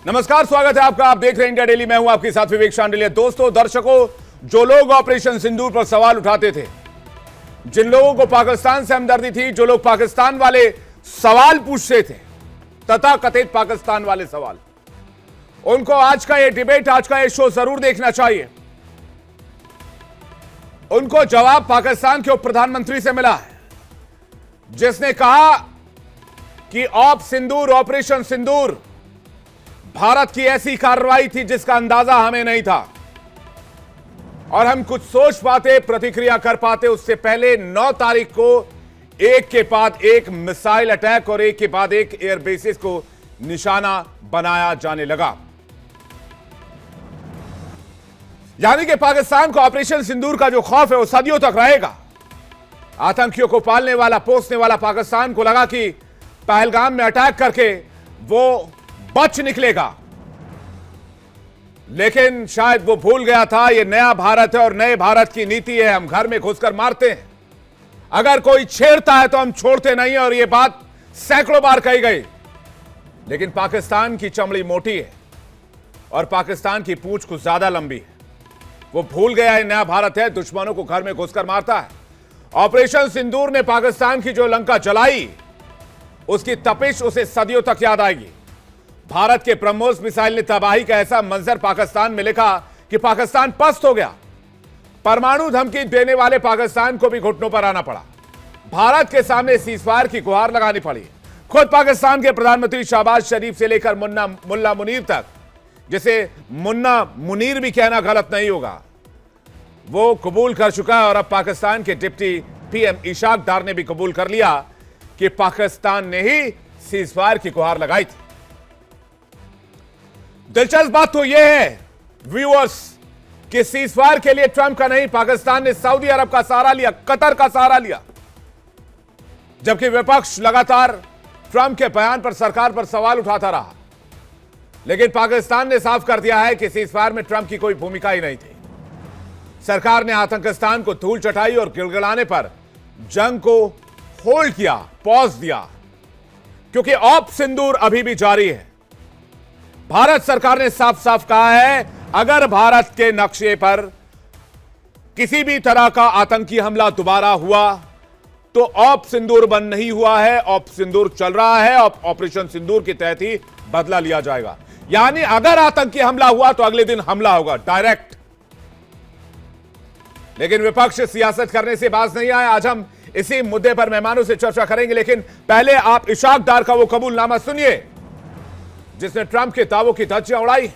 नमस्कार, स्वागत है आपका। आप देख रहे हैं इंडिया डेली। मैं हूं आपके साथ विवेक शांडिल्य। दोस्तों, दर्शकों, जो लोग ऑपरेशन सिंदूर पर सवाल उठाते थे, जिन लोगों को पाकिस्तान से हमदर्दी थी, जो लोग पाकिस्तान वाले सवाल पूछते थे, तथा कथित पाकिस्तान वाले सवाल, उनको आज का ये डिबेट, आज का ये शो जरूर देखना चाहिए। उनको जवाब पाकिस्तान के उप प्रधानमंत्री से मिला है, जिसने कहा कि ऑपरेशन सिंदूर भारत की ऐसी कार्रवाई थी जिसका अंदाजा हमें नहीं था और हम कुछ सोच पाते, प्रतिक्रिया कर पाते उससे पहले 9 तारीख को एक के बाद एक मिसाइल अटैक और एक के बाद एक एयर बेसिस को निशाना बनाया जाने लगा। यानी कि पाकिस्तान को ऑपरेशन सिंदूर का जो खौफ है वो सदियों तक रहेगा। आतंकियों को पालने वाला, पोसने वाला पाकिस्तान को लगा कि पहलगाम में अटैक करके वो बच निकलेगा, लेकिन शायद वो भूल गया था ये नया भारत है और नए भारत की नीति है, हम घर में घुसकर मारते हैं, अगर कोई छेड़ता है तो हम छोड़ते नहीं। और ये बात सैकड़ों बार कही गई, लेकिन पाकिस्तान की चमड़ी मोटी है और पाकिस्तान की पूंछ कुछ ज्यादा लंबी है। वो भूल गया ये नया भारत है, दुश्मनों को घर में घुसकर मारता है। ऑपरेशन सिंदूर ने पाकिस्तान की जो लंका जलाई, उसकी तपिश उसे सदियों तक याद आएगी। भारत के ब्रह्मोस मिसाइल ने तबाही का ऐसा मंजर पाकिस्तान में लिखा कि पाकिस्तान पस्त हो गया। परमाणु धमकी देने वाले पाकिस्तान को भी घुटनों पर आना पड़ा। भारत के सामने सीजफायर की गुहार लगानी पड़ी। खुद पाकिस्तान के प्रधानमंत्री शहबाज शरीफ से लेकर मुल्ला मुनीर तक, जिसे मुन्ना मुनीर भी कहना गलत नहीं होगा, वो कबूल कर चुका है। और अब पाकिस्तान के डिप्टी पीएम इशाक डार ने भी कबूल कर लिया कि पाकिस्तान ने ही सीजफायर की गुहार लगाई थी। दिलचस्प बात तो यह है व्यूअर्स कि सीजफायर के लिए ट्रंप का नहीं, पाकिस्तान ने सऊदी अरब का सहारा लिया, कतर का सहारा लिया, जबकि विपक्ष लगातार ट्रंप के बयान पर, सरकार पर सवाल उठाता रहा। लेकिन पाकिस्तान ने साफ कर दिया है कि सीजफायर में ट्रंप की कोई भूमिका ही नहीं थी। सरकार ने आतंकिस्तान को धूल चटाई और गिड़गिड़ाने पर जंग को होल्ड किया, पॉज दिया, क्योंकि ऑप सिंदूर अभी भी जारी है। भारत सरकार ने साफ साफ कहा है, अगर भारत के नक्शे पर किसी भी तरह का आतंकी हमला दोबारा हुआ तो ऑप सिंदूर बंद नहीं हुआ है, ऑप सिंदूर चल रहा है। ऑपरेशन सिंदूर के तहत ही बदला लिया जाएगा। यानी अगर आतंकी हमला हुआ तो अगले दिन हमला होगा, डायरेक्ट। लेकिन विपक्ष सियासत करने से बाज नहीं आया। आज हम इसी मुद्दे पर मेहमानों से चर्चा करेंगे, लेकिन पहले आप इशाक डार का वो कबूलनामा सुनिए जिसने ट्रंप के दावों की धज्जियां उड़ाई।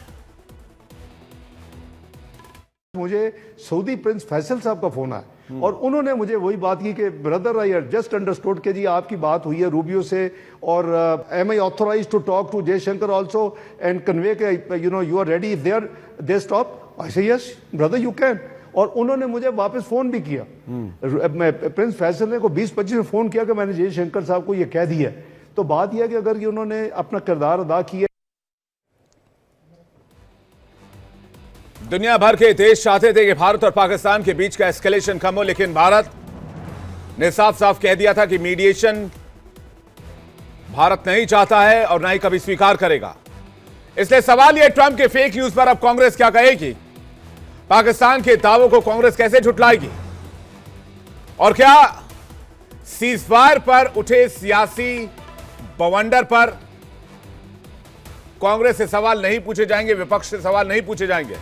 मुझे सऊदी प्रिंस फैसल साहब का फोन आया और उन्होंने मुझे वही बात की कि ब्रदर आई जस्ट अंडरस्टूड कि जी आपकी बात हुई है रूबियो से और am I authorize to talk to Jaishankar also and convey के you are ready there they stop. I say yes brother you can. और उन्होंने मुझे वापस फोन भी किया। प्रिंस फैसल ने को 20-25 में फोन किया कि मैंने जयशंकर साहब को यह कह दिया। तो बात यह है कि अगर उन्होंने अपना किरदार अदा किया। दुनिया भर के देश चाहते थे कि भारत और पाकिस्तान के बीच का एस्केलेशन कम हो, लेकिन भारत ने साफ साफ कह दिया था कि मीडिएशन भारत नहीं चाहता है और ना ही कभी स्वीकार करेगा। इसलिए सवाल यह, ट्रंप के फेक न्यूज पर अब कांग्रेस क्या कहेगी? पाकिस्तान के दावों को कांग्रेस कैसे झुटलाएगी? और क्या सीजफायर पर उठे सियासी बवंडर पर कांग्रेस से सवाल नहीं पूछे जाएंगे, विपक्ष से सवाल नहीं पूछे जाएंगे?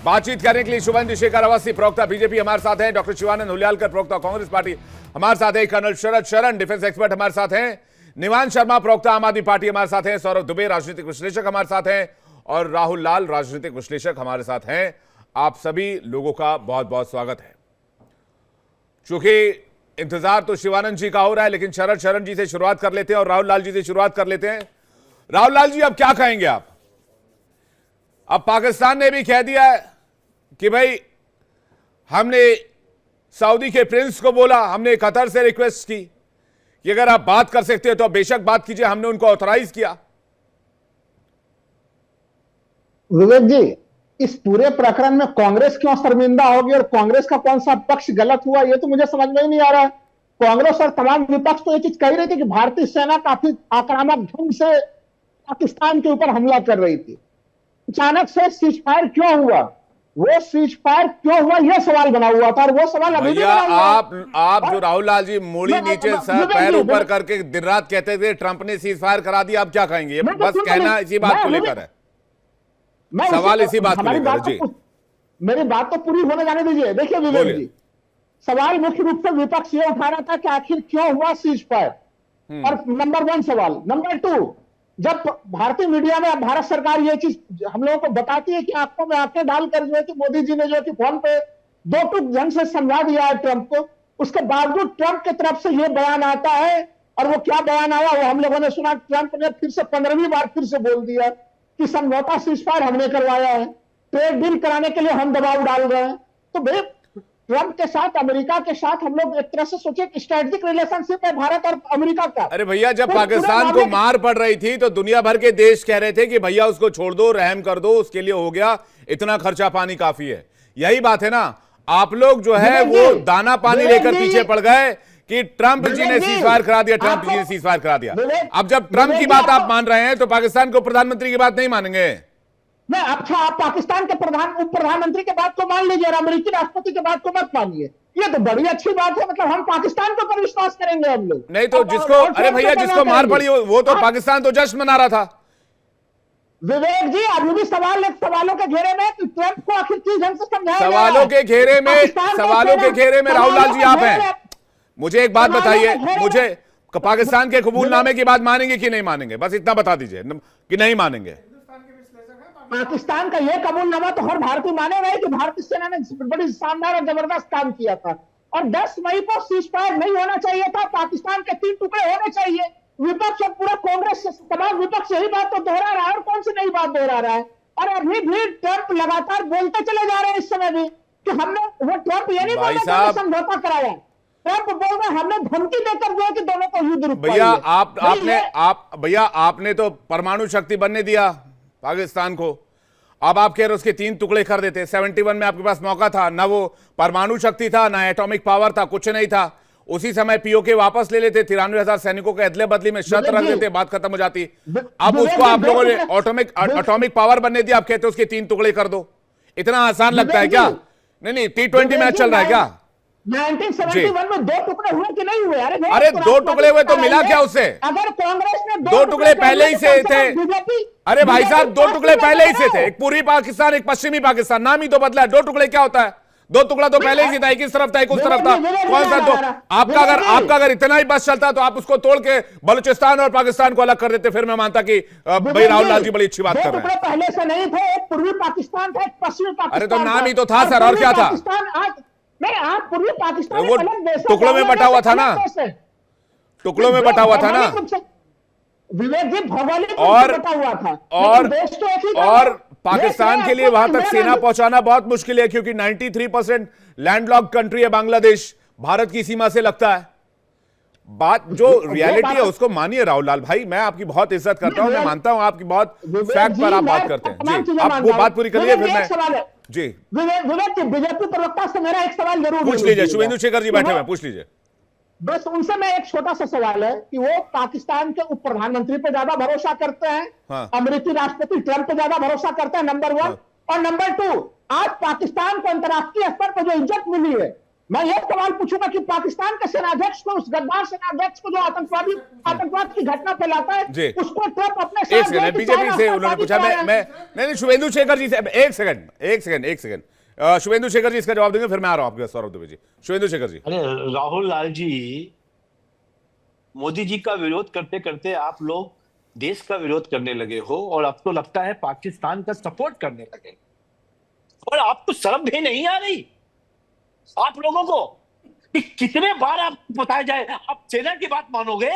बातचीत करने के लिए शुभेंदु शेखर अवस्थी, प्रवक्ता बीजेपी, हमारे साथ हैं। डॉक्टर शिवानंद हुलियालकर, प्रवक्ता कांग्रेस पार्टी, हमारे साथ हैं। कर्नल शरद शरण, डिफेंस एक्सपर्ट, हमारे साथ हैं। निवान शर्मा, प्रवक्ता आम आदमी पार्टी, हमारे साथ हैं। सौरभ दुबे, राजनीतिक विश्लेषक, हमारे साथ हैं। और राहुल लाल, राजनीतिक विश्लेषक, हमारे साथ हैं। आप सभी लोगों का बहुत बहुत स्वागत है। चूंकि इंतजार तो शिवानंद जी का हो रहा है, लेकिन शरद शरण जी से शुरुआत कर लेते हैं और राहुल लाल जी से शुरुआत कर लेते हैं। राहुल लाल जी, अब क्या कहेंगे आप? अब पाकिस्तान ने भी कह दिया है कि भाई हमने सऊदी के प्रिंस को बोला, हमने कतर से रिक्वेस्ट की कि अगर आप बात कर सकते हो तो बेशक बात कीजिए, हमने उनको ऑथराइज किया। विवेक जी, इस पूरे प्रकरण में कांग्रेस क्यों शर्मिंदा होगी और कांग्रेस का कौन सा पक्ष गलत हुआ, ये तो मुझे समझ में ही नहीं आ रहा है। कांग्रेस और तमाम विपक्ष तो ये चीज कह रही थी कि भारतीय सेना काफी आक्रामक ढंग से पाकिस्तान के ऊपर हमला कर रही थी। अचानक से सीज फायर क्यों हुआ, वो सीज फायर क्यों हुआ, यह सवाल बना हुआ था, और वो सवाल अभी भी भैया बना हुआ है। आप जो राहुल लाल जी मूड़ी नीचे सर पैर ऊपर करके दिन रात कहते थे ट्रंप ने सीज फायर करा दिया, अब क्या कहेंगे? ये बस कहना इसी बात को लेकर है, सवाल इसी बात को लेकर है। जी मेरी बात तो पूरी होने जाने दीजिए। देखिए विवेक जी, सवाल मुख्य रूप से विपक्ष ये उठा रहा था कि आखिर क्यों हुआ सीज फायर, और नंबर 1 सवाल। नंबर 2, जब भारतीय मीडिया में भारत सरकार ये चीज हम लोगों को बताती है कि आंखों में आंखें डालकर जो है कि मोदी जी ने जो है कि फोन पे 2 टूक ढंग से समझा दिया है ट्रंप को, उसके बावजूद ट्रंप की तरफ से ये बयान आता है, और वो क्या बयान आया वो हम लोगों ने सुना। ट्रंप ने फिर से 15वीं बार फिर से बोल दिया कि समझौता सीज फायर हमने करवाया है, ट्रेड डील कराने के लिए हम दबाव डाल रहे हैं। तो भाई ट्रंप के साथ, अमेरिका के साथ हम लोग एक तरह से सोचे कि स्ट्रेटेजिक रिलेशनशिप है भारत और अमेरिका का। अरे भैया, जब तो पाकिस्तान को मार पड़ रही थी तो दुनिया भर के देश कह रहे थे कि भैया उसको छोड़ दो, रहम कर दो, उसके लिए हो गया, इतना खर्चा पानी काफी है। यही बात है ना, आप लोग जो है वो दाना पानी लेकर पीछे पड़ गए कि ट्रंप जी ने सीज फायर करा दिया, ट्रंप जी ने सीज फायर करा दिया। अब जब ट्रंप की बात आप मान रहे हैं तो पाकिस्तान को प्रधानमंत्री की बात नहीं मानेंगे? नहीं, अच्छा आप पाकिस्तान के उप प्रधानमंत्री के बात को मान लीजिए और अमेरिकी राष्ट्रपति के बात को मत मानिए, ये तो बड़ी अच्छी बात है। मतलब हम पाकिस्तान के ऊपर विश्वास करेंगे हम लोग। नहीं तो जिसको, अरे भैया जिसको मार पड़ी वो तो पाकिस्तान तो जश्न मना रहा था। विवेक जी, अभी भी सवालों के घेरे में कि ट्रंप को आखिर किस ढंग से समझाया गया? सवालों के घेरे में राहुल लाल जी आप हैं। मुझे एक बात बताइए, मुझे पाकिस्तान के कबूलनामे की बात मानेंगे कि नहीं मानेंगे? बस इतना बता दीजिए कि नहीं मानेंगे। पाकिस्तान का यह कबूलनामा तो हर भारतीय मानेगा कि भारतीय सेना ने बड़ी शानदार और जबरदस्त काम किया था, और 10 मई को सीज फायर नहीं होना चाहिए था, पाकिस्तान के 3 टुकड़े होने चाहिए। विपक्ष और पूरा कांग्रेस तमाम विपक्ष यही बात तो दोहरा रहा है, और कौन सी नई बात दोहरा रहा है? और अभी भी ट्रंप लगातार बोलते चले जा रहे हैं इस समय भी कि हमने, वो ट्रंप ये नहीं बोल रहे कि समझौता कराया, ट्रंप बोल रहे हमने धमकी देकर जो है कि दोनों को युद्ध रुकवाया। भैया आपने तो परमाणु शक्ति बनने दिया पाकिस्तान को, अब आप कह रहे उसके 3 टुकड़े कर देते। 71 में आपके पास मौका था, ना वो परमाणु शक्ति था, ना एटॉमिक पावर था, कुछ नहीं था। उसी समय पीओके वापस ले लेते, 93,000 सैनिकों के अदले बदली में शर्त रख देते, बात खत्म हो जाती। अब उसको आप लोगों ने एटॉमिक पावर बनने दिया, आप कहते उसके 3 टुकड़े कर दो। इतना आसान लगता है क्या? नहीं, T20 मैच चल रहा है क्या? 1971 में 2 टुकड़े हुए कि नहीं हुए? अरे 2 टुकड़े हुए तो मिला क्या उससे? अगर कांग्रेस ने 2 टुकड़े पहले ही से थे। अरे भाई साहब, 2 टुकड़े पहले ही से थे, एक पूर्वी पाकिस्तान, एक पश्चिमी पाकिस्तान, नाम ही तो बदला है। 2 टुकड़े क्या होता है? 2 टुकड़ा तो पहले ही था, एक इस तरफ था, एक उस तरफ था। कौन सा? तो आपका अगर इतना ही बस चलता तो आप उसको तोड़ के बलूचिस्तान और पाकिस्तान को अलग कर देते, फिर मैं मानता कि भाई राहुल लाल जी बड़ी अच्छी बात कर रहे हैं। पहले से नहीं थे, एक पूर्वी पाकिस्तान था, एक पश्चिमी पाकिस्तान। अरे तो नाम ही तो था सर, और क्या था? नहीं, आप पूर्वी पाकिस्तान वो टुकड़ों में बटा हुआ था ना, टुकड़ों में बटा हुआ था ना विवेक जी, भौगोलिक बटा हुआ था। और पाकिस्तान के लिए वहां तक सेना पहुंचाना बहुत मुश्किल है, क्योंकि 93% लैंडलॉक्ड कंट्री है बांग्लादेश, भारत की सीमा से लगता है। बात जो रियलिटी है उसको मानिए राहुल लाल भाई, मैं आपकी बहुत इज्जत करता हूं, मैं मानता हूं आपकी बहुत फैक्ट पर आप बात करते हैं। जी, आप वो बात पूरी करिए, फिर मैं जी विवेक जी, बीजेपी प्रवक्ता से मेरा एक सवाल जरूर पूछ लीजिए। शुभेंदु शेखर जी बैठे हुए, पूछ लीजिए। बस उनसे मैं एक छोटा सा सवाल है कि वो पाकिस्तान के उप प्रधानमंत्री पे ज्यादा भरोसा करते हैं, हाँ। अमेरिकी राष्ट्रपति ट्रंप पे ज्यादा भरोसा करते हैं, नंबर 1। हाँ। और नंबर 2, आज पाकिस्तान को अंतर्राष्ट्रीय स्तर पर जो इज्जत मिली है, मैं ये सवाल पूछूंगा कि पाकिस्तान के सेनाध्यक्ष को, उस गद्दार सेनाध्यक्ष को जो आतंकवाद की घटना फैलाता है, उसको ट्रंप अपने साथ बीजेपी से उन्होंने पूछा। मैं नहीं, शुभेंदु शेखर जी से एक सेकंड शुभेंदु शेखर जी इसका जवाब देंगे, फिर मैं आ रहा हूं आपके सौरभ दुबे जी। शुभेंदु शेखर जी। अरे राहुल लाल जी, मोदी जी का विरोध करते करते आप लोग देश का विरोध करने लगे हो, और अब तो लगता है पाकिस्तान का सपोर्ट करने लगे, और आपको शर्म भी नहीं आ रही आप लोगों को कि कितने बार आपको बताया जाए? आप सेना की बात मानोगे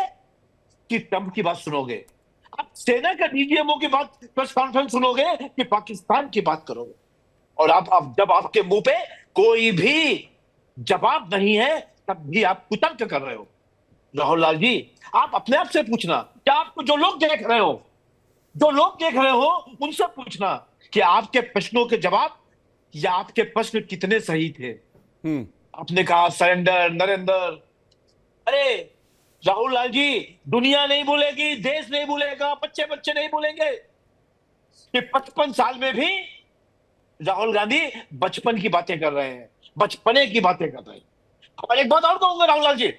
कि ट्रंप की बात सुनोगे? आप सेना का डीजीएमओ की बात, प्रेस कॉन्फ्रेंस सुनोगे कि पाकिस्तान की बात करोगे? और आप जब आपके मुंह पे कोई भी जवाब नहीं है, तब भी आप कुतर्क कर रहे हो। राहुल लाल जी, आप अपने आप से पूछना, क्या आपको जो लोग देख रहे हो उनसे पूछना कि आपके प्रश्नों के जवाब या आपके प्रश्न कितने सही थे। आपने कहा सरेंडर, नरेंद्र, अरे राहुल लाल जी, दुनिया नहीं भूलेगी, देश नहीं भूलेगा, बच्चे बच्चे नहीं भूलेंगे कि 55 साल में भी राहुल गांधी बचपन की बातें कर रहे हैं, बचपने की बातें कर रहे हैं। और एक बात और कहूंगा राहुल लाल जी,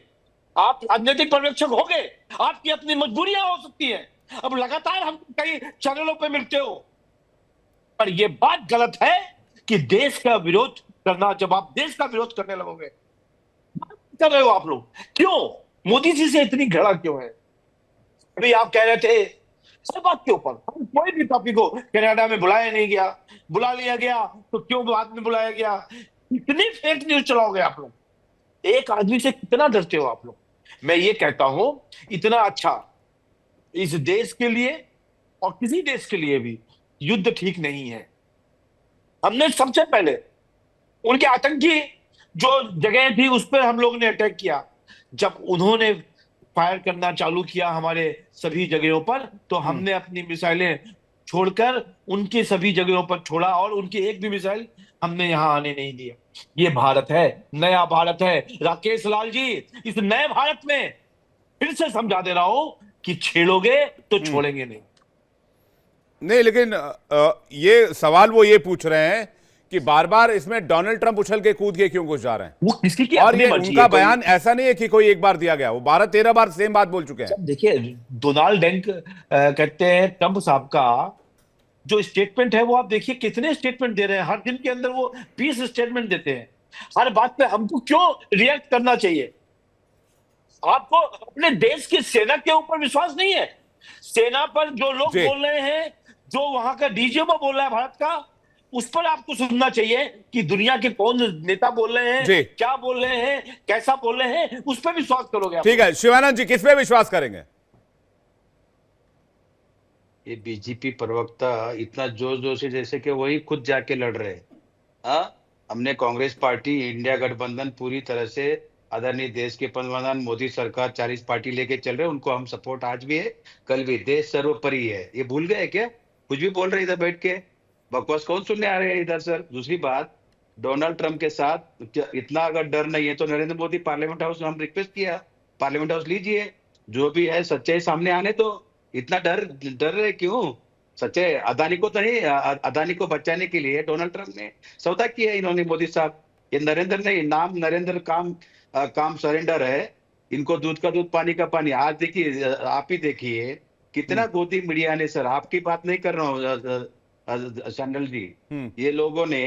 आप राजनीतिक पर्यवेक्षक हो गए, आपकी अपनी मजबूरियां हो सकती हैं, अब लगातार हम कई चैनलों पे मिलते हो, पर यह बात गलत है कि देश का विरोध करना, जब आप देश का विरोध करने लगोगे, कर रहे हो आप लोग, क्यों मोदी जी से इतनी घृणा क्यों है? अभी आप कह रहे थे सब बात के ऊपर, हम कोई भी टॉपिक को कनाडा में बुलाया नहीं गया, बुला लिया गया तो क्यों बाद में बुलाया गया, इतनी फेक न्यूज चलाओगे आप लोग, एक आदमी से कितना डरते हो आप लोग? मैं ये कहता हूं, इतना अच्छा इस देश के लिए और किसी देश के लिए भी युद्ध ठीक नहीं है। हमने सबसे पहले उनके आतंकी जो जगह थी उस पर हम लोगों ने अटैक किया, जब उन्होंने फायर करना चालू किया हमारे सभी जगहों पर, तो हमने अपनी मिसाइलें छोड़कर उनके सभी जगहों पर छोड़ा और उनकी एक भी मिसाइल हमने यहां आने नहीं दिया। ये भारत है, नया भारत है राकेश लाल जी। इस नए भारत में फिर से समझा दे रहा हूं कि छेड़ोगे तो छोड़ेंगे नहीं। नहीं, लेकिन ये सवाल वो ये पूछ रहे हैं कि बार बार इसमें डोनाल्ड ट्रंप उछल के कूद के क्यों घुस जा रहे हैं, वो किसी की और अपनी ये मर्जी उनका है, बयान ऐसा नहीं है कि कोई एक बार दिया गया, वो 12-13 बार सेम बात बोल चुके हैं। देखिए डोनाल्ड डंक कहते हैं ट्रंप साहब का जो स्टेटमेंट है वो आप देखिए कितने स्टेटमेंट दे रहे हैं, हर दिन के अंदर वो 20 स्टेटमेंट देते हैं। हर बात पे हमको क्यों रिएक्ट करना चाहिए? आपको अपने देश की सेना के ऊपर विश्वास नहीं है? सेना पर जो लोग जी। बोल रहे हैं, जो वहां का डीजीएमओ बोल रहा है भारत का, उस पर आपको सुनना चाहिए कि दुनिया के कौन नेता बोल रहे जी। हैं, क्या बोल रहे हैं, कैसा बोल रहे हैं, उस पर विश्वास करोगे आप। ठीक है शिवानंद जी, किस पे विश्वास करेंगे? ये बीजेपी प्रवक्ता इतना जोर जोर से जैसे कि वही खुद जाके लड़ रहे हैं। हमने कांग्रेस पार्टी इंडिया गठबंधन पूरी तरह से आदरणीय देश के प्रधानमंत्री मोदी सरकार 40 पार्टी लेके चल रहे हैं, उनको हम सपोर्ट आज भी है, कल भी। देश सर्वोपरि है, ये भूल गए क्या? कुछ भी बोल रहे इधर बैठ के, बकवास कौन सुनने आ रहे हैं इधर? सर दूसरी बात, डोनाल्ड ट्रंप के साथ इतना अगर डर नहीं है तो नरेंद्र मोदी पार्लियामेंट हाउस में हम रिक्वेस्ट किया, पार्लियामेंट हाउस लीजिए, जो भी है सच्चाई सामने आने तो। इतना डर रहे क्यों? सच्चाई अदानी को तो नहीं, अदानी को बचाने के लिए डोनाल्ड ट्रंप ने सौदा किया इन्होंने, मोदी साहब। ये नरेंद्र नहीं, नाम नरेंद्र, काम सरेंडर है। इनको दूध का दूध पानी का पानी। आज देखिए, आप ही देखिए कितना गोदी मीडिया ने, सर आपकी बात नहीं कर रहा हूँ संडल जी, ये लोगों ने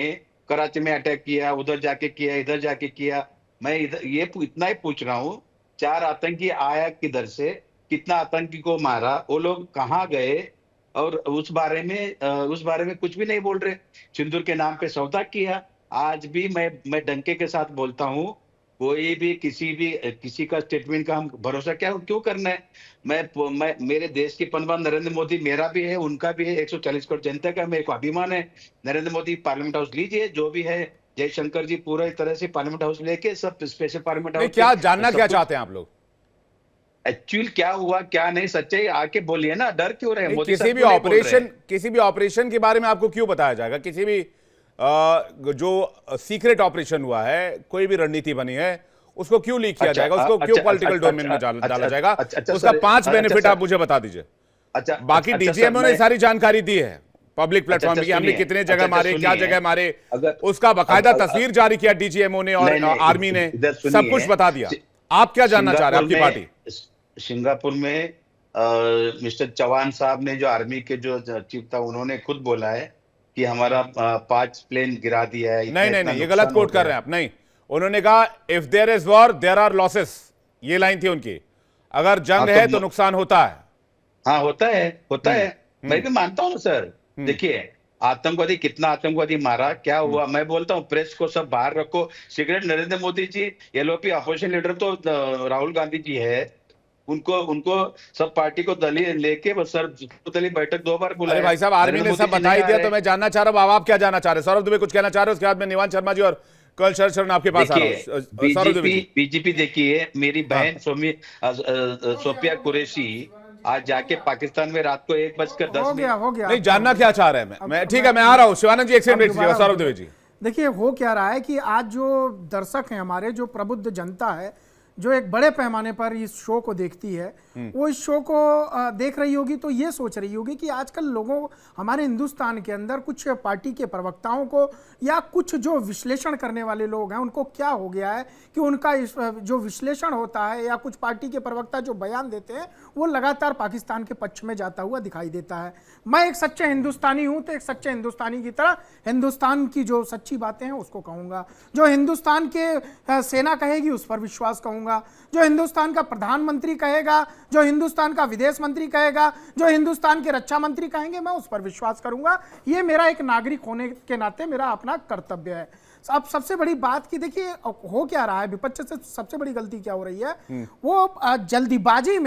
कराची में अटैक किया, उधर जाके किया, इधर जाके किया। मैं इधर ये इतना ही पूछ रहा हूँ, 4 आतंकी आया किधर से, कितना आतंकी को मारा, वो लोग कहाँ गए, और उस बारे में कुछ भी नहीं बोल रहे। सिंदूर के नाम पे सौदा किया। आज भी मैं डंके के साथ बोलता हूँ, कोई भी किसी का स्टेटमेंट का हम भरोसा क्यों करना है? मैं मेरे देश के प्रधानमंत्री नरेंद्र मोदी, मेरा भी है, उनका भी है, 140 करोड़ जनता का मेरे को अभिमान है। नरेंद्र मोदी पार्लियामेंट हाउस लीजिए, जो भी है जयशंकर जी पूरी तरह से पार्लियामेंट हाउस लेके सब स्पेशल पार्लियामेंट हाउस। क्या जानना क्या चाहते हैं आप लोग? एक्चुअल क्या हुआ क्या नहीं, सच्चाई आके बोलिए ना, डर क्यों रहे? मोदी किसी भी ऑपरेशन के बारे में आपको क्यों बताया जाएगा? किसी भी जो सीक्रेट ऑपरेशन हुआ है, कोई भी रणनीति बनी है, उसको क्यों लीक किया जाएगा? उसको क्यों पॉलिटिकल डोमेन में डाला जाएगा? उसका 5 बेनिफिट आप मुझे बता दीजिए। बाकी डीजीएमओ ने सारी जानकारी दी है पब्लिक प्लेटफॉर्म की, हमने कितने जगह मारे, क्या जगह मारे, उसका बाकायदा तस्वीर जारी किया डीजीएमओ ने और आर्मी ने, सब कुछ बता दिया। आप क्या जानना चाह रहे हैं? आपकी पार्टी सिंगापुर में मिस्टर चौहान साहब ने, जो आर्मी के जो चीफ था, उन्होंने खुद बोला है कि हमारा 5 प्लेन गिरा दिया है। नहीं, ये गलत कोट कर रहे हैं आप। नहीं, उन्होंने कहा if there is war there are losses, ये लाइन थी उनकी। अगर जंग है तो नुकसान होता है। हाँ, होता है। मैं भी मानता हूँ सर। देखिए, आतंकवादी, कितना आतंकवादी मारा, क्या हुआ? मैं बोलता हूँ प्रेस को सब बाहर रखो। Cigarette Narendra Modi ji, LOP opposition leader तो राहुल गांधी जी है, उनको सब पार्टी को दलील लेके बस सर्वदलीय बैठक 2 बार बुलाया। भाई साहब, आर्मी ने सब बता ही दिया, तो मैं जानना चाह रहा हूं आप क्या जानना चाह रहे हैं? सौरभ दुबे कुछ कहना चाह रहे हैं? उसके बाद में निवान शर्मा जी और कर्नल शरद शरण आपके पास आ रहा हूं। बीजेपी देखिए, मेरी बहन सोफिया कुरैशी आज जाके पाकिस्तान में रात को 1:10 हो गया नहीं, जानना क्या चाह रहे हैं? मैं ठीक है, मैं आ रहा हूँ। शिवानंद जी, एक सेकंड वेट कीजिएगा। सौरभ दुबे जी, देखिए, हो क्या रहा है कि आज जो दर्शक हैं हमारे, जो प्रबुद्ध जनता है, जो एक बड़े पैमाने पर इस शो को देखती है, वो इस शो को देख रही होगी तो ये सोच रही होगी कि आजकल लोगों, हमारे हिंदुस्तान के अंदर कुछ पार्टी के प्रवक्ताओं को या कुछ जो विश्लेषण करने वाले लोग हैं उनको क्या हो गया है कि उनका जो विश्लेषण होता है या कुछ पार्टी के प्रवक्ता जो बयान देते हैं वो लगातार पाकिस्तान के पक्ष में जाता हुआ दिखाई देता है। मैं एक सच्चे हिंदुस्तानी हूं तो एक सच्चे हिंदुस्तानी की तरह हिंदुस्तान की जो सच्ची बातें हैं उसको कहूंगा, जो हिंदुस्तान के सेना कहेगी उस पर विश्वास कहूंगा, जो हिंदुस्तान का प्रधानमंत्री कहेगा, जो हिंदुस्तान का विदेश मंत्री कहेगा, जो हिंदुस्तान के रक्षा मंत्री कहेंगे, मैं उस पर विश्वास करूंगा। ये मेरा एक नागरिक होने के नाते मेरा अपना कर्तव्य है। अब सबसे बड़ी बात की देखिए हो क्या रहा है, विपक्ष से सबसे बड़ी गलती क्या हो रही है, वो जल्दीबाजी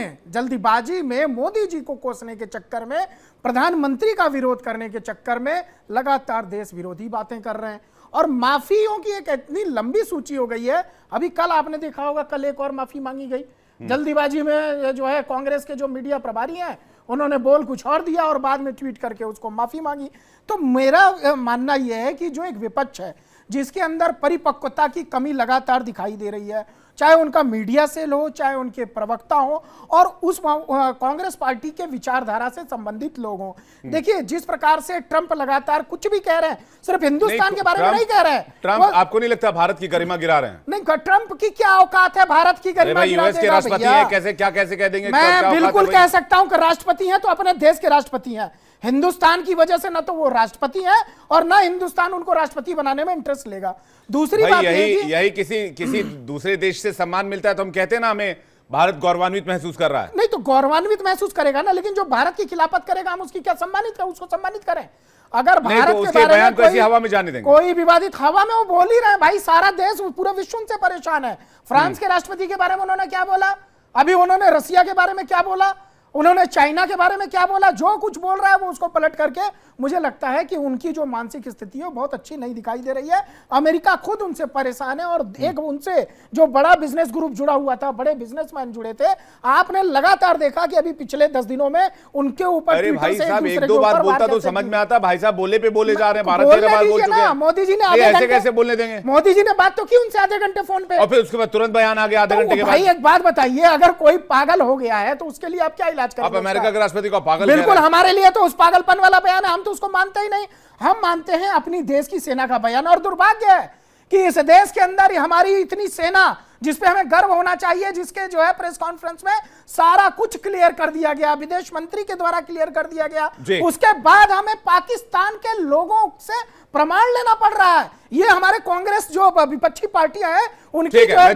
में मोदी जी को कोसने के चक्कर में, प्रधानमंत्री का विरोध करने के चक्कर में लगातार देश विरोधी बातें कर रहे हैं। और माफियों की एक इतनी लंबी सूची हो गई है। अभी कल आपने देखा होगा, कल एक और माफी मांगी गई जल्दीबाजी में, जो है कांग्रेस के जो मीडिया प्रभारी हैं उन्होंने बोल कुछ और दिया और बाद में ट्वीट करके उसको माफी मांगी। तो मेरा मानना यह है कि जो एक विपक्ष है जिसके अंदर परिपक्वता की कमी लगातार दिखाई दे रही है, चाहे उनका मीडिया सेल हो, चाहे उनके प्रवक्ता हो और उस कांग्रेस पार्टी के विचारधारा से संबंधित लोग हों। देखिए जिस प्रकार से ट्रंप लगातार कुछ भी कह रहे हैं, सिर्फ हिंदुस्तान के बारे में नहीं कह रहे हैं। ट्रंप आपको नहीं लगता भारत की गरिमा गिरा रहे हैं? नहीं, ट्रंप की क्या औकात है भारत की गरिमा गिरा यूएस के राष्ट्रपति हैं, कैसे कह देंगे? मैं बिल्कुल कह सकता हूं कि राष्ट्रपति हैं तो अपने देश के राष्ट्रपति हैं। हिंदुस्तान की वजह से ना तो वो राष्ट्रपति हैं और ना हिंदुस्तान उनको राष्ट्रपति बनाने में इंटरेस्ट लेगा। दूसरी बात यही किसी दूसरे देश से सम्मान मिलता है तो हम कहते हैं ना हमें भारत गौरवान्वित महसूस कर रहा है। नहीं तो गौरवान्वित महसूस करेगा ना, लेकिन जो भारत की खिलाफत करेगा हम उसकी क्या उसको सम्मानित करें। अगर भारत तो के बारे में हवा में जाने देंगे, कोई विवादित हवा में वो बोल ही रहे हैं भाई, सारा देश पूरा विश्व उनसे परेशान है। फ्रांस के राष्ट्रपति के बारे में उन्होंने क्या बोला, अभी उन्होंने रसिया के बारे में क्या बोला, उन्होंने चाइना के बारे में क्या बोला, जो कुछ बोल रहा है वो उसको पलट करके, मुझे लगता है कि उनकी जो मानसिक स्थिति है बहुत अच्छी नहीं दिखाई दे रही है। अमेरिका खुद उनसे परेशान है और एक उनसे जो बड़ा बिजनेस ग्रुप जुड़ा हुआ था, बड़े बिजनेसमैन जुड़े थे, आपने लगातार देखा कि अभी पिछले 10 दिनों में उनके ऊपर भाई साहब एक दो बार बोलता तो समझ में आता, भाई साहब बोले बोले जा रहे हैं, भारत 13 बार बोल चुके हैं। मोदी जी ने ऐसे कैसे बोलने देंगे? मोदी जी ने बात तो की उनसे आधे घंटे फोन पे, और फिर उसके बाद तुरंत बयान आ गया आधे घंटे के बाद। भाई एक बात बताइए, अगर कोई पागल हो गया है तो उसके लिए आप क्या इलाज करेंगे? आप अमेरिका के राष्ट्रपति को पागल? बिल्कुल, हमारे लिए तो उस पागलपन वाला बयान है, हम तो उसको मानते ही नहीं। हम मानते हैं अपनी देश की सेना का बयान। और दुर्भाग्य है कि इस देश के अंदर हमारी इतनी सेना जिसपे हमें गर्व होना चाहिए, जिसके जो है प्रेस कॉन्फ्रेंस में सारा कुछ क्लियर कर दिया गया, विदेश मंत्री के द्वारा क्लियर कर दिया गया, उसके बाद हमें पाकिस्तान के लोगों से प्रमाण लेना पड़ रहा है। ये हमारे कांग्रेस जो विपक्षी पार्टियां हैं उनकी जो है